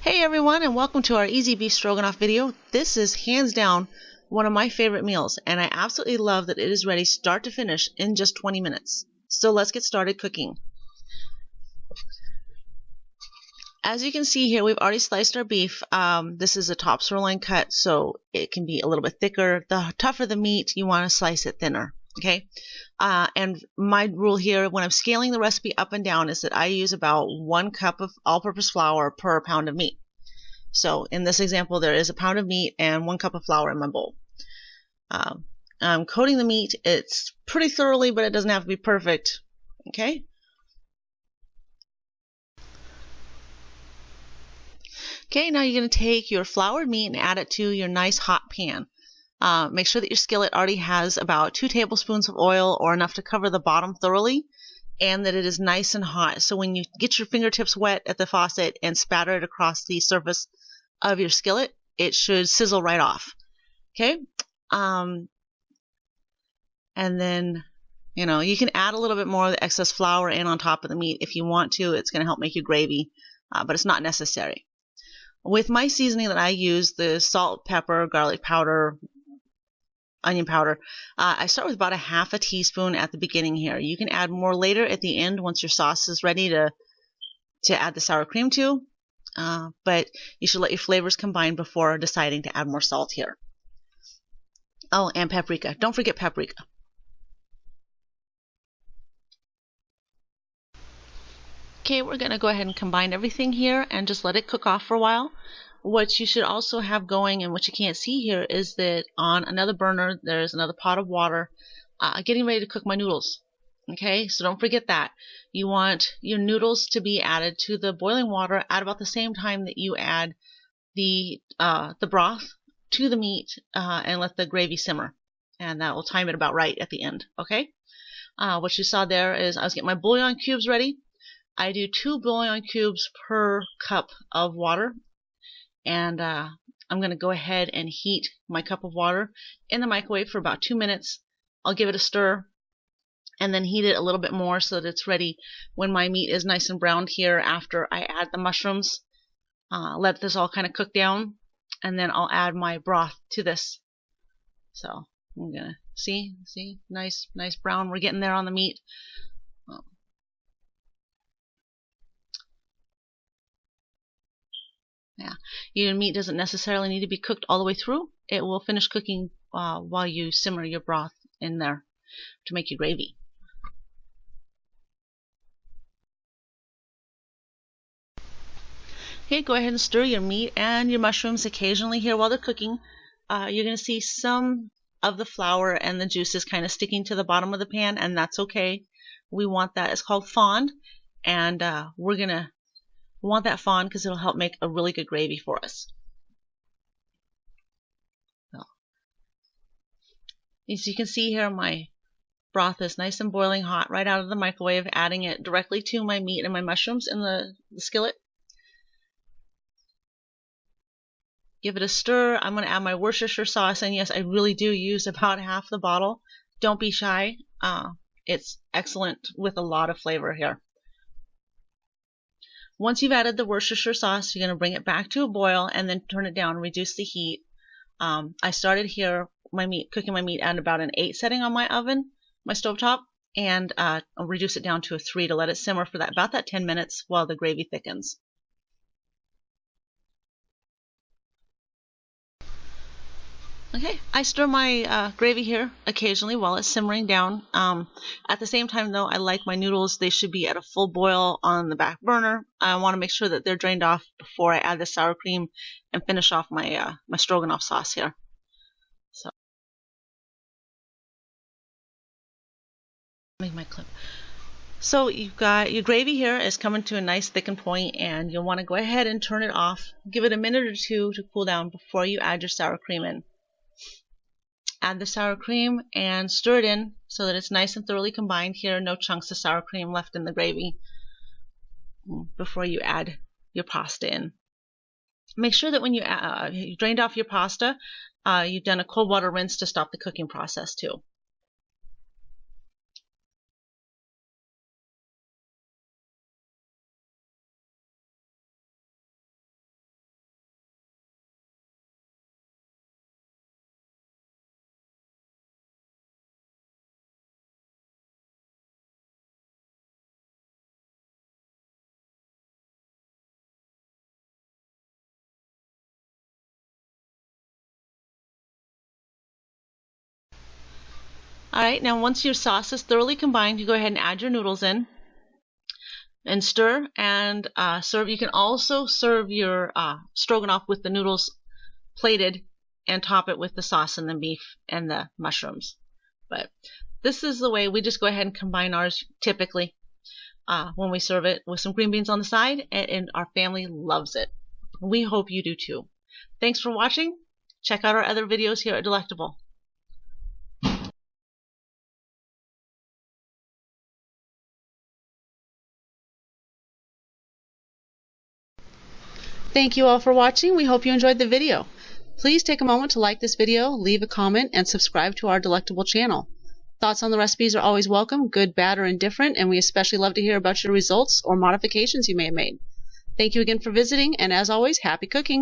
Hey everyone, and welcome to our easy beef stroganoff video. This is hands down one of my favorite meals, and I absolutely love that it is ready start to finish in just 20 minutes. So let's get started cooking. As you can see here, we've already sliced our beef. This is a top sirloin cut, so it can be a little bit thicker. The tougher the meat, you want to slice it thinner. Okay, and my rule here when I'm scaling the recipe up and down is that I use about 1 cup of all-purpose flour per pound of meat. So in this example, there is a pound of meat and 1 cup of flour in my bowl. I'm coating the meat. It's pretty thoroughly, but it doesn't have to be perfect. Okay. Okay, now you're going to take your floured meat and add it to your nice hot pan. Make sure that your skillet already has about 2 tablespoons of oil or enough to cover the bottom thoroughly, and that it is nice and hot. So when you get your fingertips wet at the faucet and spatter it across the surface of your skillet, it should sizzle right off. Okay, and then you can add a little bit more of the excess flour in on top of the meat if you want to. It's going to help make your gravy, but it's not necessary. With my seasoning that I use, the salt, pepper, garlic powder, onion powder, I start with about 1/2 teaspoon at the beginning here. You can add more later at the end once your sauce is ready to add the sour cream to, but you should let your flavors combine before deciding to add more salt here. Oh, and paprika. Don't forget paprika. Okay, we're going to go ahead and combine everything here and just let it cook off for a while. What you should also have going, and what you can't see here, is that on another burner there's another pot of water getting ready to cook my noodles. Okay, so don't forget that. You want your noodles to be added to the boiling water at about the same time that you add the broth to the meat, and let the gravy simmer. And that will time it about right at the end. Okay, what you saw there is I was getting my bouillon cubes ready. I do 2 bouillon cubes per cup of water, and I'm going to go ahead and heat my cup of water in the microwave for about 2 minutes. I'll give it a stir and then heat it a little bit more so that it's ready when my meat is nice and browned here after I add the mushrooms. Let this all kind of cook down, and then I'll add my broth to this. So I'm going to see nice brown. We're getting there on the meat. Yeah, your meat doesn't necessarily need to be cooked all the way through. It will finish cooking while you simmer your broth in there to make your gravy. Okay, go ahead and stir your meat and your mushrooms occasionally here while they're cooking. You're going to see some of the flour and the juices kind of sticking to the bottom of the pan, and that's okay. We want that. It's called fond, and we're going to want that fond because it'll help make a really good gravy for us. So, as you can see here, my broth is nice and boiling hot right out of the microwave, adding it directly to my meat and my mushrooms in the skillet. Give it a stir. I'm going to add my Worcestershire sauce, and yes, I really do use about half the bottle. Don't be shy. It's excellent with a lot of flavor here. Once you've added the Worcestershire sauce, you're going to bring it back to a boil and then turn it down and reduce the heat. I started here cooking my meat at about an 8 setting on my oven, my stovetop, and I'll reduce it down to a 3 to let it simmer for about that 10 minutes while the gravy thickens. Okay, I stir my gravy here occasionally while it's simmering down. At the same time, though, I like my noodles. They should be at a full boil on the back burner. I want to make sure that they're drained off before I add the sour cream and finish off my my stroganoff sauce here. So, make my clip. So you've got your gravy here is coming to a nice thickened point, and you'll want to go ahead and turn it off. Give it a minute or two to cool down before you add your sour cream in. Add the sour cream and stir it in so that it's nice and thoroughly combined here. No chunks of sour cream left in the gravy before you add your pasta in. Make sure that when you drained off your pasta, you've done a cold water rinse to stop the cooking process too. Alright, now once your sauce is thoroughly combined, you go ahead and add your noodles in and stir and serve. You can also serve your stroganoff with the noodles plated and top it with the sauce and the beef and the mushrooms. But this is the way we just go ahead and combine ours typically when we serve it with some green beans on the side, and our family loves it. We hope you do too. Thanks for watching. Check out our other videos here at Delectable. Thank you all for watching. We hope you enjoyed the video. Please take a moment to like this video, leave a comment, and subscribe to our Delectable channel. Thoughts on the recipes are always welcome, good, bad, or indifferent, and we especially love to hear about your results or modifications you may have made. Thank you again for visiting, and as always, happy cooking!